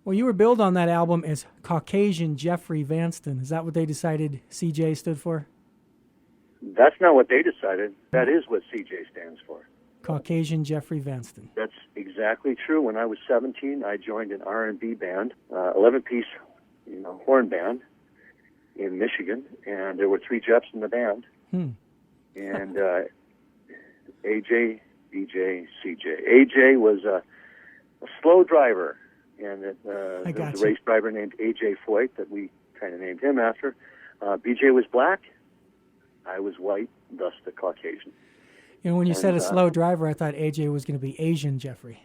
Well, you were billed on that album as Caucasian Jeffrey Vanston. Is that what they decided CJ stood for? That's not what they decided. That is what CJ stands for. Caucasian Jeffrey Vanston. That's exactly true. When I was 17, I joined an R&B band, 11-piece, horn band in Michigan, and there were 3 Jeffs in the band. And AJ, DJ, CJ. AJ was a slow driver, and there was a race driver named AJ Foyt that we kind of named him after. BJ was black. I was white, thus the Caucasian. When you said a slow driver, I thought AJ was going to be Asian Jeffrey.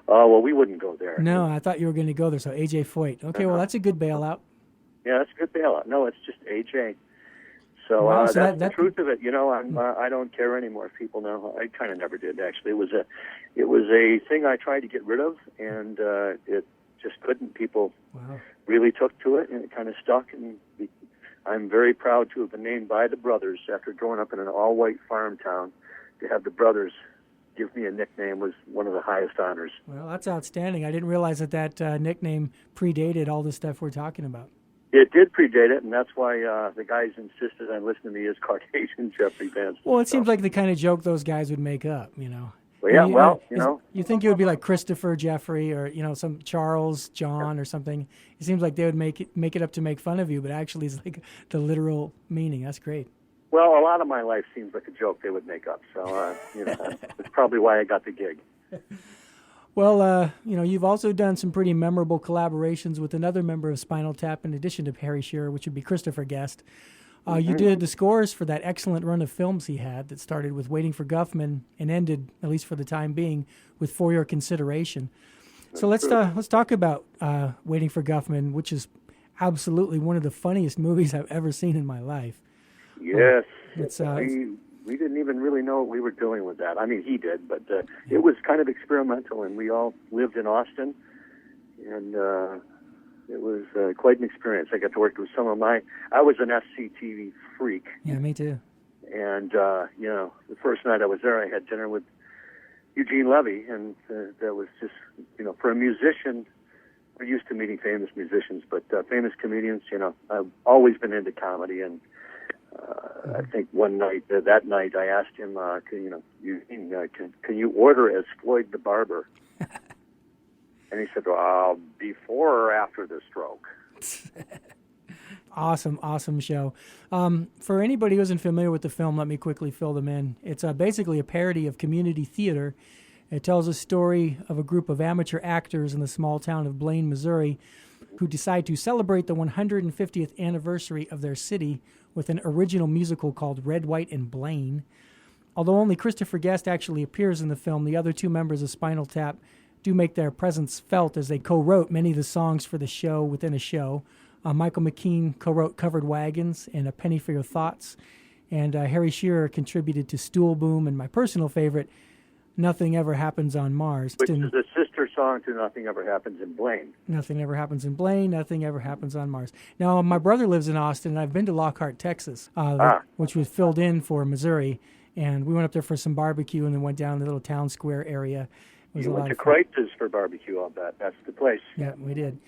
Oh, well, we wouldn't go there. No, I thought you were going to go there, so AJ Foyt. Okay, well, that's a good bailout. Yeah, that's a good bailout. No, it's just AJ. So, wow, so that's the truth of it. I don't care anymore if people know. I kind of never did, actually. It was a thing I tried to get rid of, and it just couldn't. People really took to it, and it kind of stuck. And I'm very proud to have been named by the brothers after growing up in an all-white farm town. To have the brothers give me a nickname was one of the highest honors. Well, that's outstanding. I didn't realize that nickname predated all the stuff we're talking about. It did predate it, and that's why the guys insisted on listening to me as Caucasian Jeffrey Vanston. Well, it seems like the kind of joke those guys would make up, Well, You think it would be like Christopher Jeffrey or, some Charles John or something. It seems like they would make it up to make fun of you, but actually it's like the literal meaning. That's great. Well, a lot of my life seems like a joke they would make up, so, that's probably why I got the gig. Well, you've also done some pretty memorable collaborations with another member of Spinal Tap in addition to Harry Shearer, which would be Christopher Guest. You did the scores for that excellent run of films he had that started with Waiting for Guffman and ended, at least for the time being, with For Your Consideration. So let's talk about Waiting for Guffman, which is absolutely one of the funniest movies I've ever seen in my life. Yes. We didn't even really know what we were doing with that. I mean, he did, but it was kind of experimental, and we all lived in Austin, and it was quite an experience. I got to work with I was an FCTV freak. Yeah, me too. And, the first night I was there, I had dinner with Eugene Levy, and that was just, for a musician, we're used to meeting famous musicians, but famous comedians, I've always been into comedy, and I think one night, that night, I asked him, can you order as Floyd the Barber? And he said, before or after the stroke? Awesome show. For anybody who isn't familiar with the film, let me quickly fill them in. It's basically a parody of community theater. It tells a story of a group of amateur actors in the small town of Blaine, Missouri, who decide to celebrate the 150th anniversary of their city with an original musical called Red, White, and Blaine. Although only Christopher Guest actually appears in the film, the other 2 members of Spinal Tap do make their presence felt as they co-wrote many of the songs for the show within a show. Michael McKean co-wrote Covered Wagons and A Penny for Your Thoughts, and Harry Shearer contributed to Stool Boom and my personal favorite, Nothing Ever Happens on Mars. Which is a sister song to Nothing Ever Happens in Blaine. Nothing Ever Happens in Blaine, Nothing Ever Happens on Mars. Now, my brother lives in Austin, and I've been to Lockhart, Texas, which was filled in for Missouri, and we went up there for some barbecue and then went down the little town square area. You went to Kreuz's for barbecue, I'll bet. That's the place. Yeah, we did.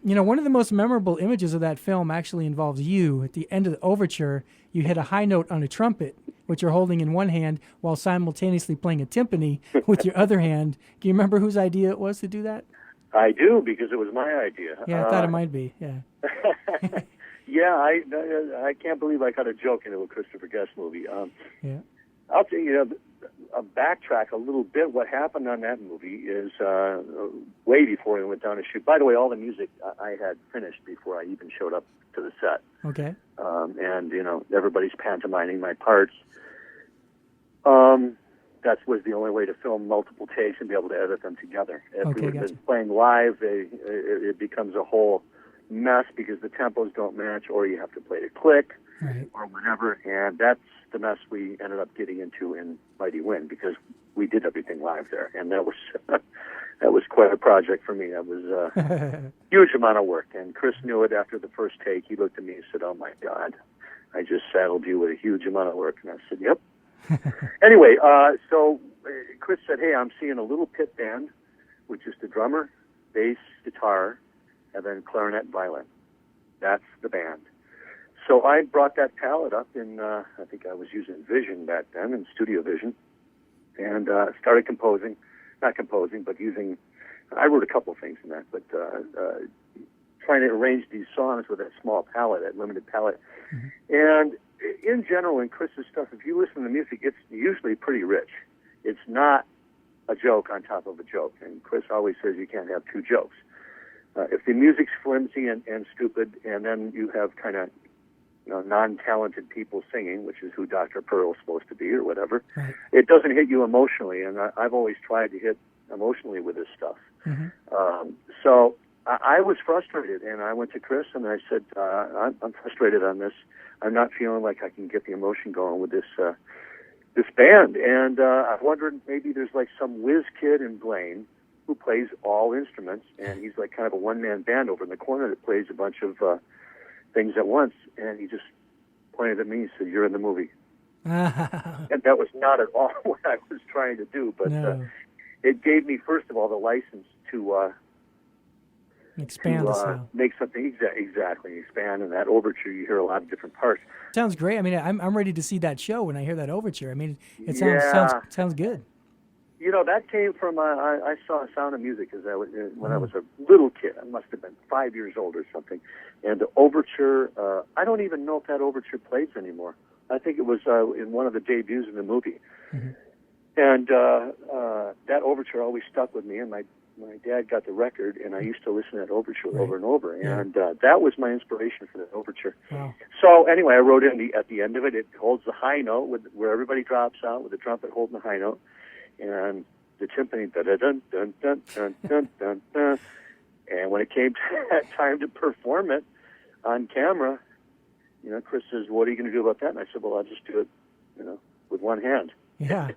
One of the most memorable images of that film actually involves you. At the end of the overture, you hit a high note on a trumpet, which you're holding in one hand while simultaneously playing a timpani with your other hand. Do you remember whose idea it was to do that? I do, because it was my idea. Yeah, I thought it might be, yeah. Yeah, I can't believe I got a joke into a Christopher Guest movie. Yeah. I'll tell you, backtrack a little bit. What happened on that movie is way before we went down to shoot. By the way, all the music I had finished before I even showed up to the set. Okay. And, everybody's pantomiming my parts. That was the only way to film multiple takes and be able to edit them together. If we had been playing live, it becomes a whole mess because the tempos don't match, or you have to play to click, right, or whatever. And that's the mess we ended up getting into in Mighty Wind, because we did everything live there, and that was quite a project for me. That was a huge amount of work, and Chris knew it after the first take. He looked at me and said, "Oh my God, I just saddled you with a huge amount of work." And I said, "Yep." Anyway, so Chris said, "Hey, I'm seeing a little pit band with just a drummer, bass, guitar, and then clarinet and violin. That's the band. So I brought that palette up in, I think I was using Vision back then, in Studio Vision, and started composing. Not composing, but using, I wrote a couple of things in that, but trying to arrange these songs with that small palette, that limited palette. Mm-hmm. And in general, in Chris's stuff, if you listen to the music, it's usually pretty rich. It's not a joke on top of a joke. And Chris always says you can't have two jokes. If the music's flimsy and stupid, and then you have kind of non-talented people singing, which is who Dr. Pearl's supposed to be or whatever, right, it doesn't hit you emotionally. And I've always tried to hit emotionally with this stuff. Mm-hmm. So I was frustrated, and I went to Chris and I said, I'm frustrated on this. I'm not feeling like I can get the emotion going with this band. And I'm wondering, maybe there's like some whiz kid in Blaine who plays all instruments, and he's like kind of a one-man band over in the corner that plays a bunch of things at once. And he just pointed at me and said, "You're in the movie." And that was not at all what I was trying to do, but it gave me, first of all, the license to expand the sound. Make something exactly expand. In that overture, you hear a lot of different parts. Sounds great. I mean, I'm ready to see that show when I hear that overture. I mean, it sounds good. You know, that came from I saw Sound of Music when I was a little kid. I must have been 5 years old or something. And the overture, I don't even know if that overture plays anymore. I think it was in one of the debuts in the movie. Mm-hmm. And that overture always stuck with me, and my dad got the record, and I used to listen to that overture over and over, and that was my inspiration for that overture. Wow. So anyway, I wrote in at the end of it, it holds the high note where everybody drops out with the trumpet holding the high note, and the timpani, dun-dun-dun-dun-dun-dun-dun. And when it came to that time to perform it on camera, Chris says, "What are you going to do about that?" And I said, "Well, I'll just do it, with one hand." Yeah.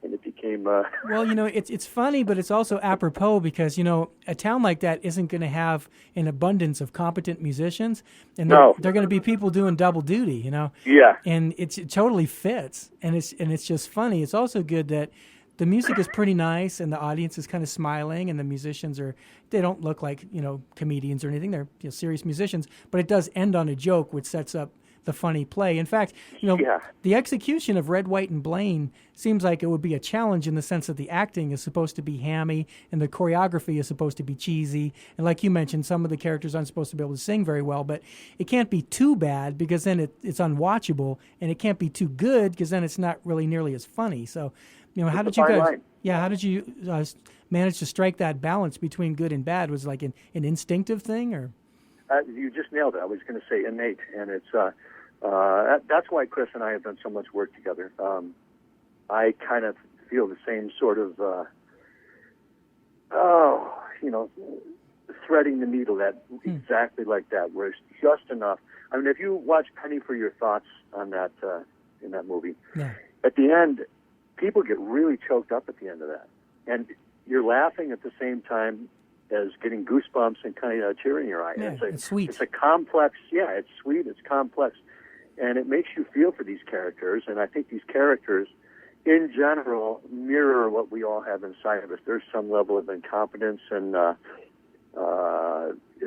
And it became... Well, it's funny, but it's also apropos because, a town like that isn't going to have an abundance of competent musicians. And they're going to be people doing double duty, Yeah. And it totally fits. And it's just funny. It's also good that the music is pretty nice and the audience is kind of smiling and the musicians they don't look like, comedians or anything. They're serious musicians. But it does end on a joke, which sets up the funny play. In fact, the execution of Red, White, and Blaine seems like it would be a challenge in the sense that the acting is supposed to be hammy and the choreography is supposed to be cheesy. And like you mentioned, some of the characters aren't supposed to be able to sing very well, but it can't be too bad because then it's unwatchable, and it can't be too good because then it's not really nearly as funny. So, how did you guys? Yeah, how did you manage to strike that balance between good and bad? Was it like an instinctive thing, or? You just nailed it. I was going to say innate, and it's that's why Chris and I have done so much work together. I kind of feel the same sort of, threading the needle exactly like that, where it's just enough. I mean, if you watch Penny for Your Thoughts on that in that movie, at the end, people get really choked up at the end of that, and you're laughing at the same time as getting goosebumps and kind of a tear in your eye. Yeah, it's sweet. It's a complex, it's sweet, it's complex, and it makes you feel for these characters, and I think these characters, in general, mirror what we all have inside of us. There's some level of incompetence and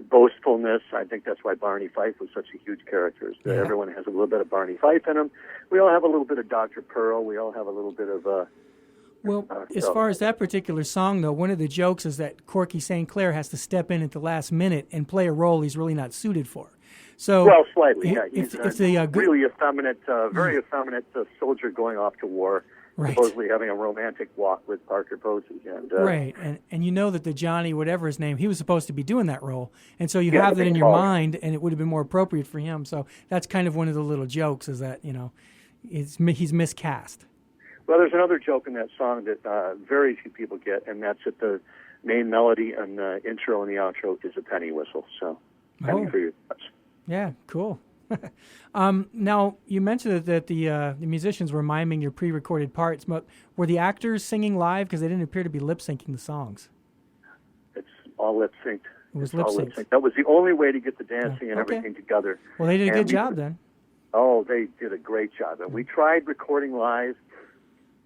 boastfulness. I think that's why Barney Fife was such a huge character. That everyone has a little bit of Barney Fife in them. We all have a little bit of Dr. Pearl. We all have a little bit of... Well, as far as that particular song, though, one of the jokes is that Corky St. Clair has to step in at the last minute and play a role he's really not suited for. So, well, slightly, yeah. He's really effeminate, very effeminate soldier going off to war, supposedly having a romantic walk with Parker Posey. And, right, and you know that the Johnny, whatever his name, he was supposed to be doing that role. And so you have that in your mind, and it would have been more appropriate for him. So that's kind of one of the little jokes is that, he's miscast. Well, there's another joke in that song that very few people get, and that's that the main melody and the intro and the outro is a penny whistle. So, penny for your thoughts. Yeah, cool. Now, you mentioned that the musicians were miming your pre-recorded parts, but were the actors singing live? Because they didn't appear to be lip-syncing the songs. It's all lip-synced. It was lip-synced. That was the only way to get the dancing and everything together. Well, they did a good job then. Oh, they did a great job. And we tried recording live,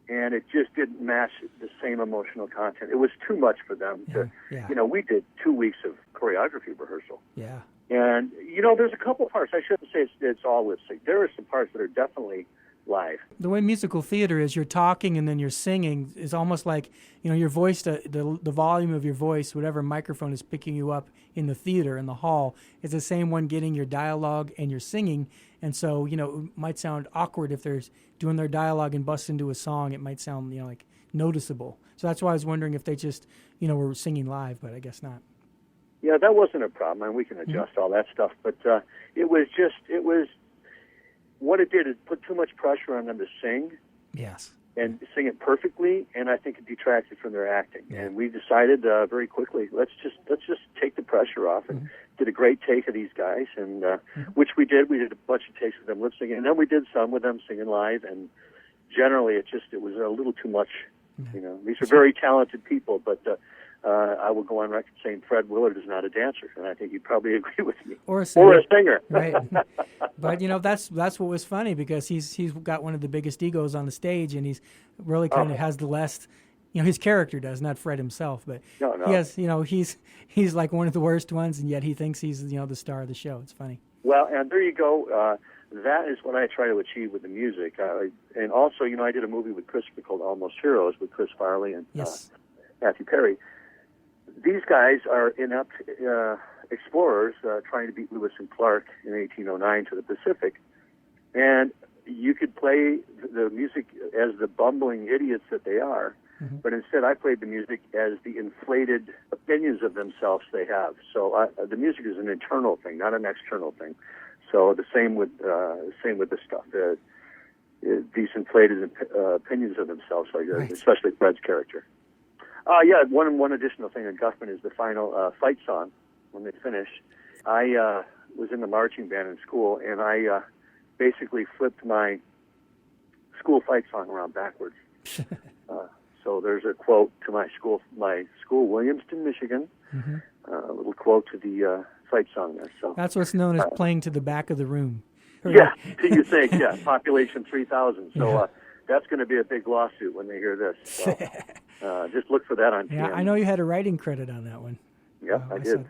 and it just didn't match the same emotional content. It was too much for them to, we did 2 weeks of choreography rehearsal. Yeah. And, there's a couple parts. I shouldn't say it's all lip sync. There are some parts that are definitely live. The way musical theater is, you're talking and then you're singing, is almost like, your voice, the volume of your voice, whatever microphone is picking you up in the theater, in the hall, is the same one getting your dialogue and your singing. And so, it might sound awkward if they're doing their dialogue and bust into a song. It might sound, like noticeable. So that's why I was wondering if they just, were singing live, but I guess not. Yeah, that wasn't a problem, and we can adjust all that stuff. But it was what it did. It put too much pressure on them to sing. Yes. And sing it perfectly, and I think it detracted from their acting. Yeah. And we decided very quickly, let's just take the pressure off, and did a great take of these guys, and which we did. We did a bunch of takes of them lip syncing, and then we did some with them singing live. And generally, it was a little too much. These are very talented people, but I will go on record saying Fred Willard is not a dancer, and I think you'd probably agree with me. Or a singer. Right. But that's what was funny, because he's got one of the biggest egos on the stage, and he's really kind of has the less, his character does, not Fred himself, but no. he has, he's like one of the worst ones, and yet he thinks he's the star of the show. It's funny. Well, and there you go. That is what I try to achieve with the music, and also, I did a movie with Christopher called Almost Heroes with Chris Farley and Matthew Perry. These guys are inept explorers trying to beat Lewis and Clark in 1809 to the Pacific. And you could play the music as the bumbling idiots that they are, but instead I played the music as the inflated opinions of themselves they have. So the music is an internal thing, not an external thing. So the same with this stuff. These inflated opinions of themselves, especially Fred's character. One additional thing in Guffman is the final fight song. When they finish, I was in the marching band in school, and I basically flipped my school fight song around backwards. So there's a quote to my school, Williamston, Michigan. A little quote to the fight song there. So that's what's known as playing to the back of the room. Yeah, you think? Yeah, population 3,000. So that's going to be a big lawsuit when they hear this. So, just look for that on TM. Yeah, I know you had a writing credit on that one. Yeah, I did.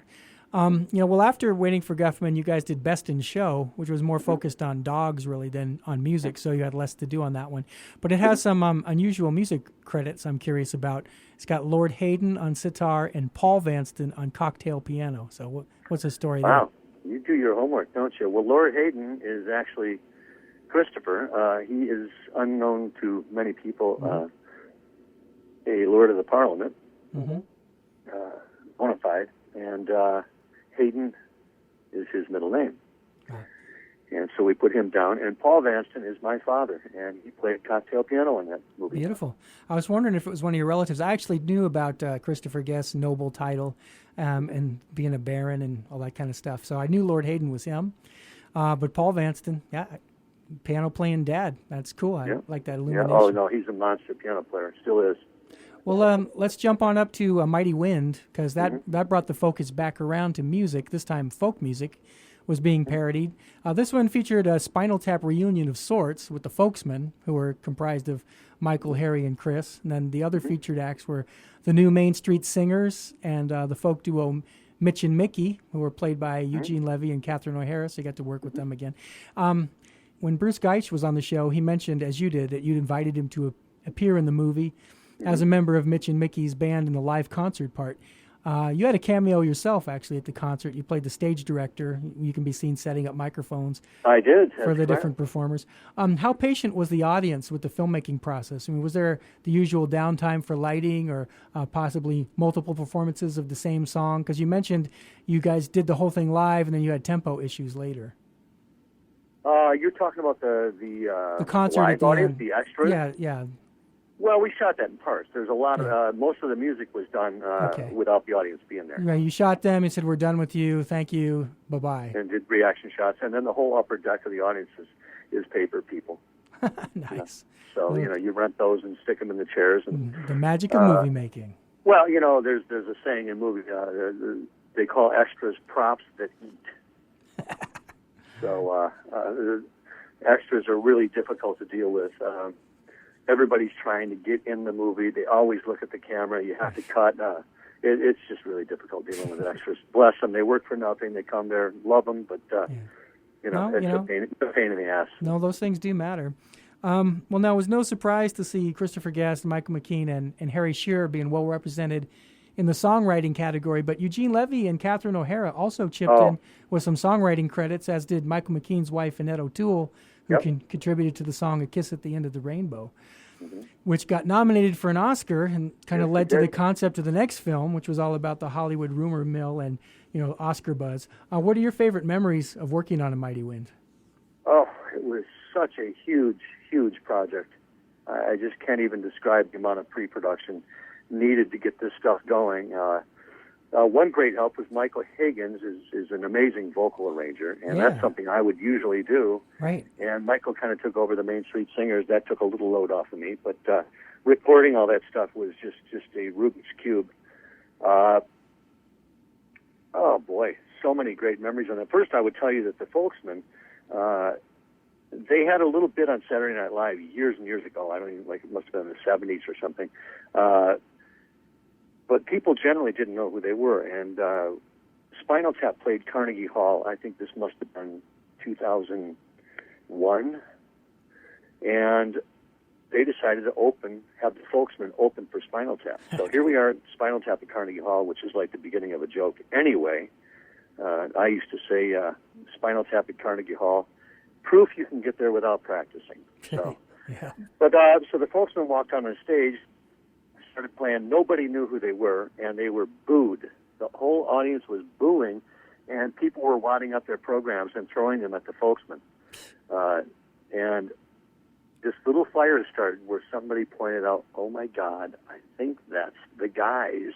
Well, after Waiting for Guffman, you guys did Best in Show, which was more focused on dogs, really, than on music, so you had less to do on that one. But it has some unusual music credits I'm curious about. It's got Lord Hayden on sitar and Paul Vanston on cocktail piano. So what's the story there? Wow, you do your homework, don't you? Well, Lord Hayden is actually Christopher. He is unknown to many people, a Lord of the Parliament, bona fide, and Hayden is his middle name. And so we put him down. And Paul Vanston is my father, and he played cocktail piano in that movie. Beautiful. I was wondering if it was one of your relatives. I actually knew about Christopher Guest's noble title and being a baron and all that kind of stuff. So I knew Lord Hayden was him. But Paul Vanston, piano-playing dad. That's cool. I like that illumination. Yeah. Oh, no, he's a monster piano player. Still is. Well, let's jump on up to Mighty Wind, because that brought the focus back around to music. This time, folk music was being parodied. This one featured a Spinal Tap reunion of sorts with the Folksmen, who were comprised of Michael, Harry, and Chris. And then the other featured acts were the new Main Street Singers and the folk duo Mitch and Mickey, who were played by Eugene Levy and Catherine O'Hara, so you got to work with them again. When Bruce Geich was on the show, he mentioned, as you did, that you'd invited him to appear in the movie as a member of Mitch and Mickey's band in the live concert part. You had a cameo yourself, actually, at the concert. You played the stage director. You can be seen setting up microphones. I did. For the different performers. How patient was the audience with the filmmaking process? I mean, was there the usual downtime for lighting or possibly multiple performances of the same song? Because you mentioned you guys did the whole thing live and then you had tempo issues later. You're talking about the concert live at the audience, end. the extras? Yeah. Well, we shot that in parts. There's a lot of most of the music was done without the audience being there. Right, you shot them. You said, "We're done with you. Thank you. Bye-bye." And did reaction shots, and then the whole upper deck of the audience is paper people. Nice. So you rent those and stick them in the chairs. And the magic of movie making. Well, there's a saying in movie they call extras props that eat. So extras are really difficult to deal with. everybody's trying to get in the movie. They always look at the camera. You have to cut. It's just really difficult dealing with extras. Bless them. They work for nothing. They come there, love them, but it's a pain in the ass. No, those things do matter. Well, now, it was no surprise to see Christopher Guest, Michael McKean, and Harry Shearer being well represented in the songwriting category, but Eugene Levy and Catherine O'Hara also chipped in with some songwriting credits, as did Michael McKean's wife, Annette O'Toole, who contributed to the song A Kiss at the End of the Rainbow, which got nominated for an Oscar and kind of led to the concept of the next film, which was all about the Hollywood rumor mill and, Oscar buzz. What are your favorite memories of working on A Mighty Wind? Oh, it was such a huge, huge project. I just can't even describe the amount of pre-production needed to get this stuff going. One great help was Michael Higgins is an amazing vocal arranger, and that's something I would usually do. Right. And Michael kind of took over the Main Street Singers. That took a little load off of me, but recording all that stuff was just a Rubik's Cube. Oh boy, so many great memories on that. First, I would tell you that the Folksmen, they had a little bit on Saturday Night Live years and years ago. I don't even, it must have been in the 70s or something. But people generally didn't know who they were. And Spinal Tap played Carnegie Hall. I think this must have been 2001. And they decided to have the Folksmen open for Spinal Tap. So here we are at Spinal Tap at Carnegie Hall, which is like the beginning of a joke. Anyway, I used to say Spinal Tap at Carnegie Hall, proof you can get there without practicing. So, But so the Folksmen walked on the stage, started playing. Nobody knew who they were, and they were booed. The whole audience was booing, and people were wadding up their programs and throwing them at the Folksmen. And this little fire started where somebody pointed out, oh, my God, I think that's the guys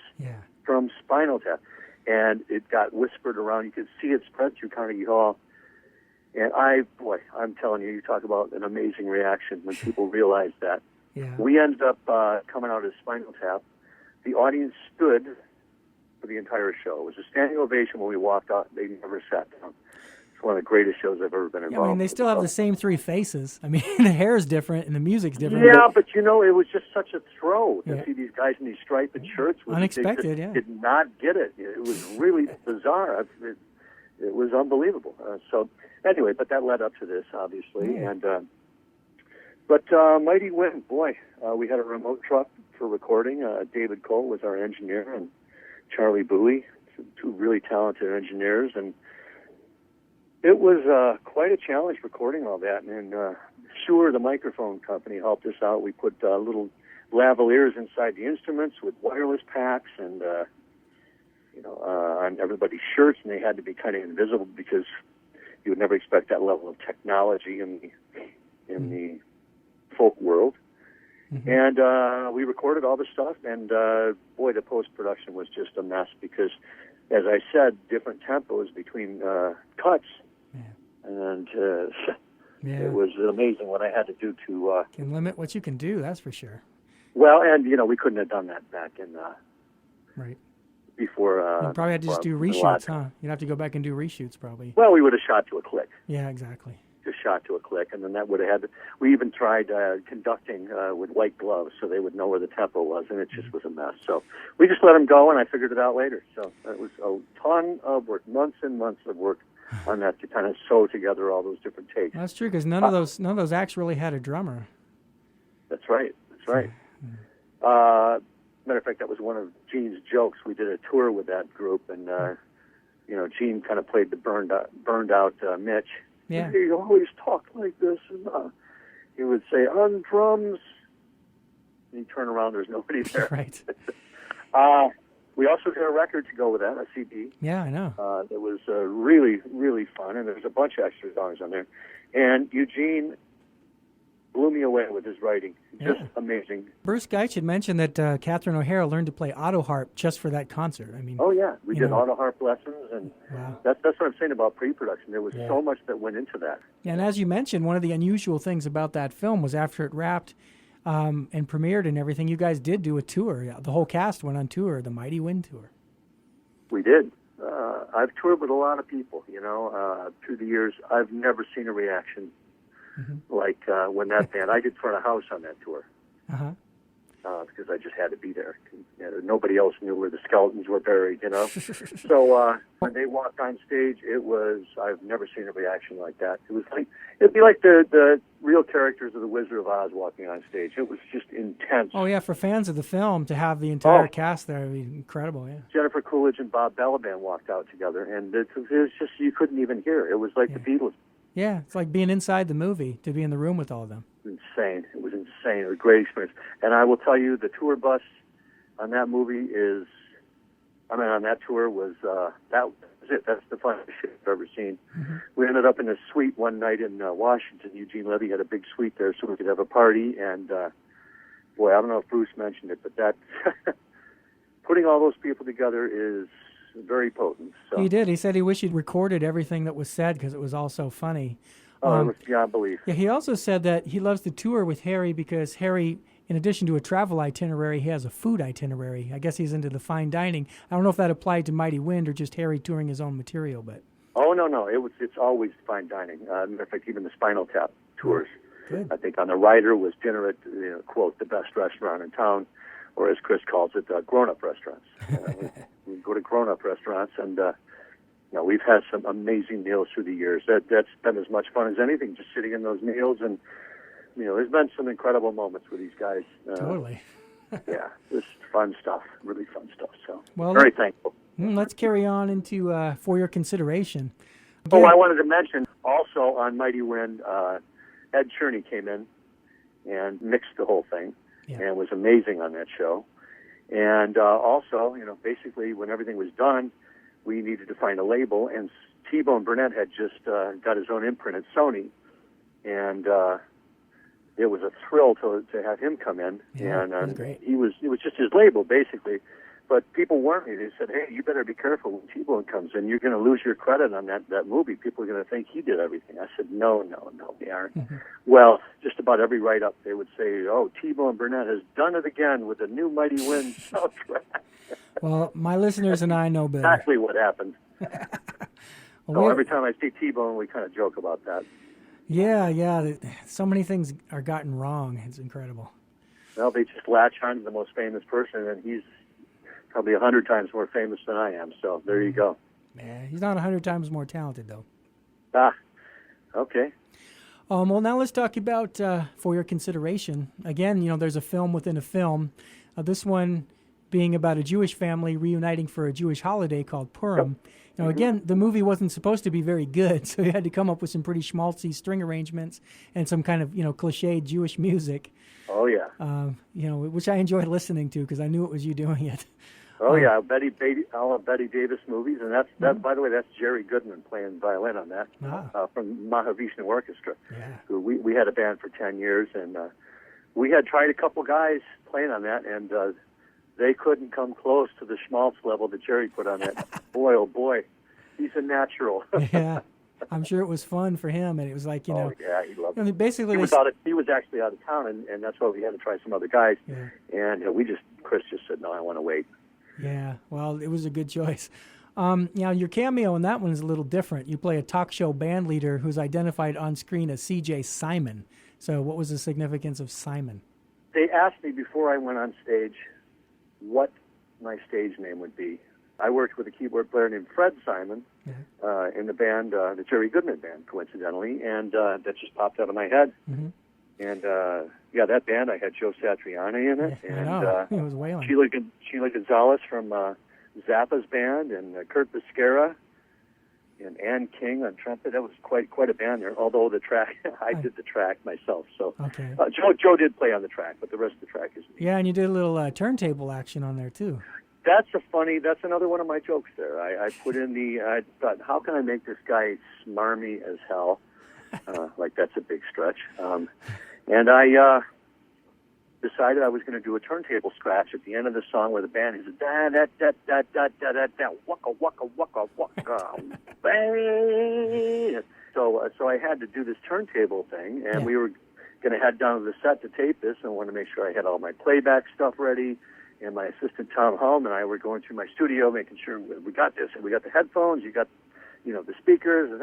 from Spinal Tap. And it got whispered around. You could see it spread through Carnegie Hall. And I'm telling you, you talk about an amazing reaction when people realized that. Yeah. We ended up coming out as Spinal Tap. The audience stood for the entire show. It was a standing ovation when we walked out. They never sat down. It's one of the greatest shows I've ever been involved in. They still have the same three faces. I mean, the hair is different and the music's different. Yeah, but it was just was a throw to see these guys in these striped shirts. Unexpected, did not get it. It was really bizarre. It was unbelievable. So anyway, but that led up to this, obviously. Yeah. And But Mighty Wind, boy, we had a remote truck for recording. David Cole was our engineer, and Charlie Bowie, two really talented engineers. And it was quite a challenge recording all that. And Shure, the microphone company, helped us out. We put little lavaliers inside the instruments with wireless packs and, on everybody's shirts, and they had to be kind of invisible because you would never expect that level of technology in the folk world. And we recorded all the stuff, and boy, the post-production was just a mess because, as I said, different tempos between cuts, and it was amazing what I had to do to... can limit what you can do, that's for sure. Well, and, we couldn't have done that back in... right. Before... you probably had to just do reshoots, huh? You'd have to go back and do reshoots, probably. Well, we would have shot to a click. Yeah, exactly. Just shot to a click, and then that would have had... We even tried conducting with white gloves so they would know where the tempo was, and it just was a mess. So we just let them go, and I figured it out later. So it was a ton of work, months and months of work on that to kind of sew together all those different takes. That's true, because none of those acts really had a drummer. That's right. Matter of fact, that was one of Gene's jokes. We did a tour with that group, and Gene kind of played the burned out Mitch. Yeah. He always talked like this, and he would say, on drums, and he'd turn around, there's nobody there. Right. We also did a record to go with that, a CD. Yeah, I know. It was really, really fun, and there's a bunch of extra songs on there. And Eugene blew me away with his writing. Just amazing. Bruce Geitch had mentioned that Catherine O'Hara learned to play auto harp just for that concert. I mean, oh yeah, we did auto harp lessons, and wow. That's what I'm saying about pre-production. There was so much that went into that. And as you mentioned, one of the unusual things about that film was after it wrapped and premiered and everything, you guys did do a tour. The whole cast went on tour, the Mighty Wind tour. We did. I've toured with a lot of people, through the years. I've never seen a reaction like when that band, I did Front of House on that tour. Uh-huh. Because I just had to be there. Nobody else knew where the skeletons were buried, So when they walked on stage, I've never seen a reaction like that. It'd be like the real characters of The Wizard of Oz walking on stage. It was just intense. Oh, yeah, for fans of the film, to have the entire cast there would be incredible, yeah. Jennifer Coolidge and Bob Balaban walked out together, and it was just, you couldn't even hear. It was like the Beatles. Yeah, it's like being inside the movie, to be in the room with all of them. Insane. It was insane. It was a great experience. And I will tell you, the tour bus on that movie on that tour was, that was it. That's the funniest shit I've ever seen. Mm-hmm. We ended up in a suite one night in Washington. Eugene Levy had a big suite there so we could have a party. And, boy, I don't know if Bruce mentioned it, but that, putting all those people together is very potent. So. He did. He said he wished he'd recorded everything that was said because it was all so funny. It was beyond belief. Yeah, he also said that he loves to tour with Harry because Harry, in addition to a travel itinerary, he has a food itinerary. I guess he's into the fine dining. I don't know if that applied to Mighty Wind or just Harry touring his own material, but... Oh, no. It's always fine dining. In fact, even the Spinal Tap tours. Good. I think on the Rider was dinner at, quote, the best restaurant in town, or as Chris calls it, grown-up restaurants. We go to grown-up restaurants, and... we've had some amazing meals through the years. That's been as much fun as anything, just sitting in those meals. And, there's been some incredible moments with these guys. Totally. Yeah, just fun stuff, really fun stuff. So, well, very thankful. Let's carry on into For Your Consideration. Oh, I wanted to mention also on Mighty Wind, Ed Cherney came in and mixed the whole thing and was amazing on that show. And also, basically when everything was done, we needed to find a label, and T-Bone Burnett had just got his own imprint at Sony, and it was a thrill to have him come in. Yeah, and that was great. it was just his label, basically. But people warned me. They said, hey, you better be careful when T-Bone comes in. You're going to lose your credit on that movie. People are going to think he did everything. I said, no, they aren't. Mm-hmm. Well, just about every write-up, they would say, oh, T-Bone Burnett has done it again with the new Mighty Wind soundtrack. Well, my listeners and I know better. Exactly what happened. Every time I see T-Bone, we kind of joke about that. Yeah. So many things are gotten wrong. It's incredible. Well, they just latch on to the most famous person, and he's probably 100 times more famous than I am. So there you go. Yeah, he's not 100 times more talented, though. Okay. Well, now let's talk about For Your Consideration. Again, there's a film within a film. This one being about a Jewish family reuniting for a Jewish holiday called Purim. Yep. Again, the movie wasn't supposed to be very good, so you had to come up with some pretty schmaltzy string arrangements and some kind of, cliched Jewish music. Oh, yeah. Which I enjoyed listening to because I knew it was you doing it. Oh, yeah, all of Betty Davis movies, and that's by the way, that's Jerry Goodman playing violin on that from Mahavishnu Orchestra. Yeah. Who we had a band for 10 years, and we had tried a couple guys playing on that, and they couldn't come close to the schmaltz level that Jerry put on that. Boy, oh boy, he's a natural. Yeah, I'm sure it was fun for him, and it was like, Oh, yeah, he loved it. Basically, he was actually out of town, and that's why we had to try some other guys. Yeah. And Chris just said, no, I want to wait. Yeah, well, it was a good choice. Your cameo in that one is a little different. You play a talk show band leader who's identified on screen as Cj Simon. So what was the significance of Simon? They asked me before I went on stage what my stage name would be. I worked with a keyboard player named Fred Simon in the band, the Jerry Goodman band, coincidentally, and that just popped out of my head. Mm-hmm. And, that band, I had Joe Satriani in it, and it was wailing. Sheila Gonzalez from Zappa's band, and Kurt Biscara, and Ann King on trumpet. That was quite a band there, although the track, I did the track myself. So okay. Joe did play on the track, but the rest of the track is me. Yeah, and you did a little turntable action on there, too. That's another one of my jokes there. I put in I thought, how can I make this guy smarmy as hell? Like, that's a big stretch. And I decided I was going to do a turntable scratch at the end of the song where the band is da da da da da da da da waka waka waka waka. So I had to do this turntable thing, and we were going to head down to the set to tape this, and I wanted to make sure I had all my playback stuff ready. And my assistant Tom Helm and I were going through my studio, making sure we got this, and we got the headphones, you got, the speakers, and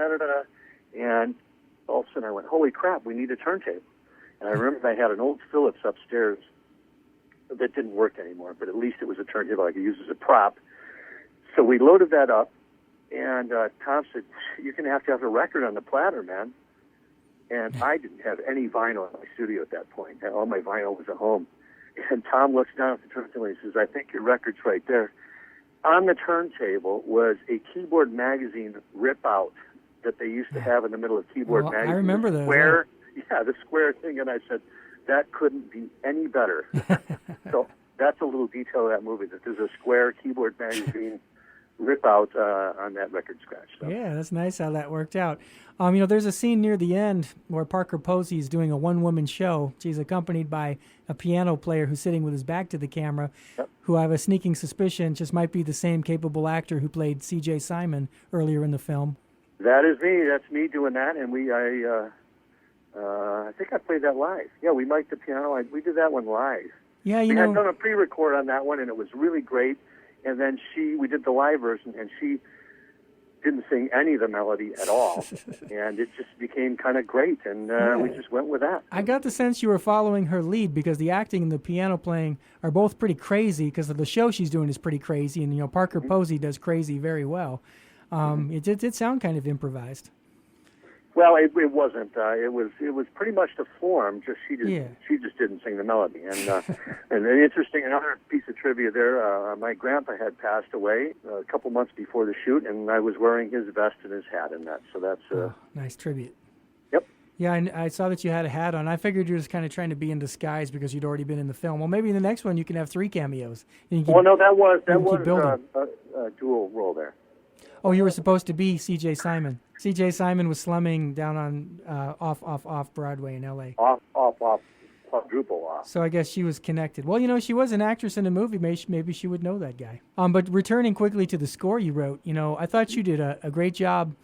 all of a sudden I went, holy crap, we need a turntable. And I remember I had an old Philips upstairs that didn't work anymore, but at least it was a turntable I could use as a prop. So we loaded that up, and Tom said, "You're going to have a record on the platter, man." And I didn't have any vinyl in my studio at that point. All my vinyl was at home. And Tom looks down at the turntable and he says, "I think your record's right there." On the turntable was a Keyboard Magazine rip-out that they used to have in the middle of Keyboard Magazine. I remember those. Square, yeah, the square thing. And I said, that couldn't be any better. So that's a little detail of that movie, that there's a square Keyboard Magazine rip-out on that record scratch. So. Yeah, that's nice how that worked out. There's a scene near the end where Parker Posey is doing a one-woman show. She's accompanied by a piano player who's sitting with his back to the camera, yep. who I have a sneaking suspicion just might be the same capable actor who played Cj Simon earlier in the film. That is me. That's me doing that, and I think I played that live. Yeah, we mic'd the piano. We did that one live. Yeah, we had done a pre-record on that one, and it was really great. And then we did the live version, and she didn't sing any of the melody at all. And it just became kind of great, and we just went with that. I got the sense you were following her lead, because the acting and the piano playing are both pretty crazy, because the show she's doing is pretty crazy, and Parker Posey does crazy very well. It did sound kind of improvised. Well, it wasn't. It was pretty much the form. She just didn't sing the melody. And and another piece of trivia there. My grandpa had passed away a couple months before the shoot, and I was wearing his vest and his hat in that. So that's nice tribute. Yep. Yeah, I saw that you had a hat on. I figured you were just kind of trying to be in disguise because you'd already been in the film. Well, maybe in the next one you can have 3 cameos. Well, no, that was a dual role there. Oh, you were supposed to be C.J. Simon. C.J. Simon was slumming down on off Broadway in L.A. Off, quadruple off. So I guess she was connected. Well, she was an actress in a movie. Maybe she would know that guy. But returning quickly to the score you wrote, I thought you did a great job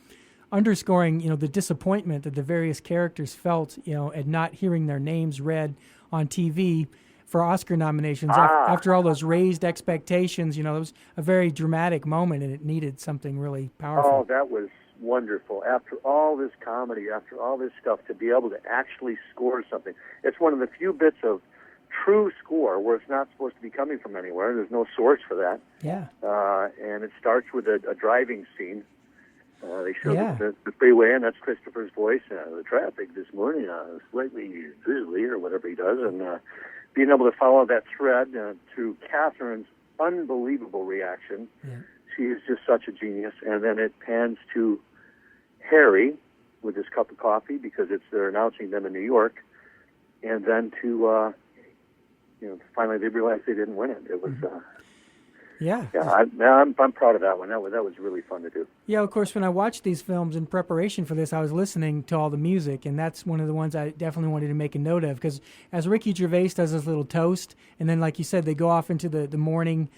underscoring, the disappointment that the various characters felt, at not hearing their names read on TV for Oscar nominations. After all those raised expectations, it was a very dramatic moment, and it needed something really powerful. Oh, that was wonderful. After all this comedy, after all this stuff, to be able to actually score something. It's one of the few bits of true score where it's not supposed to be coming from anywhere. There's no source for that. Yeah. And it starts with a driving scene. They show the freeway, and that's Christopher's voice. The traffic this morning, slightly drizzly, or whatever he does, and being able to follow that thread through Catherine's unbelievable reaction. Yeah. She is just such a genius. And then it pans to Harry with his cup of coffee, because they're announcing them in New York. And then to, finally they realize they didn't win it. It was... I'm proud of that one. That was really fun to do. Yeah, of course, when I watched these films in preparation for this, I was listening to all the music, and that's one of the ones I definitely wanted to make a note of, because as Ricky Gervais does his little toast, and then, like you said, they go off into the morning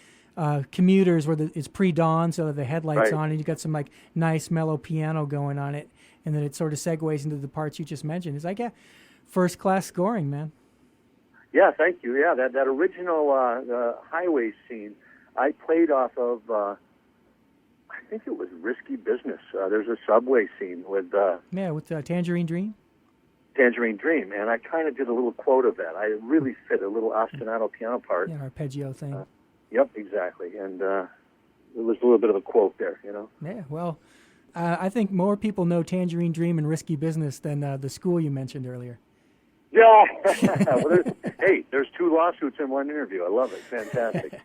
commuters where it's pre-dawn, so the headlights on, and you got some nice mellow piano going on it, and then it sort of segues into the parts you just mentioned. It's like, first-class scoring, man. Yeah, thank you. Yeah, that original highway scene, I played off of, I think it was Risky Business. There's a subway scene with... with Tangerine Dream? Tangerine Dream, and I kind of did a little quote of that. I really fit a little ostinato piano part. Yeah, arpeggio thing. Yep, exactly. And it was a little bit of a quote there, Yeah, well, I think more people know Tangerine Dream and Risky Business than the school you mentioned earlier. Yeah. Well, there's 2 lawsuits in one interview. I love it. Fantastic.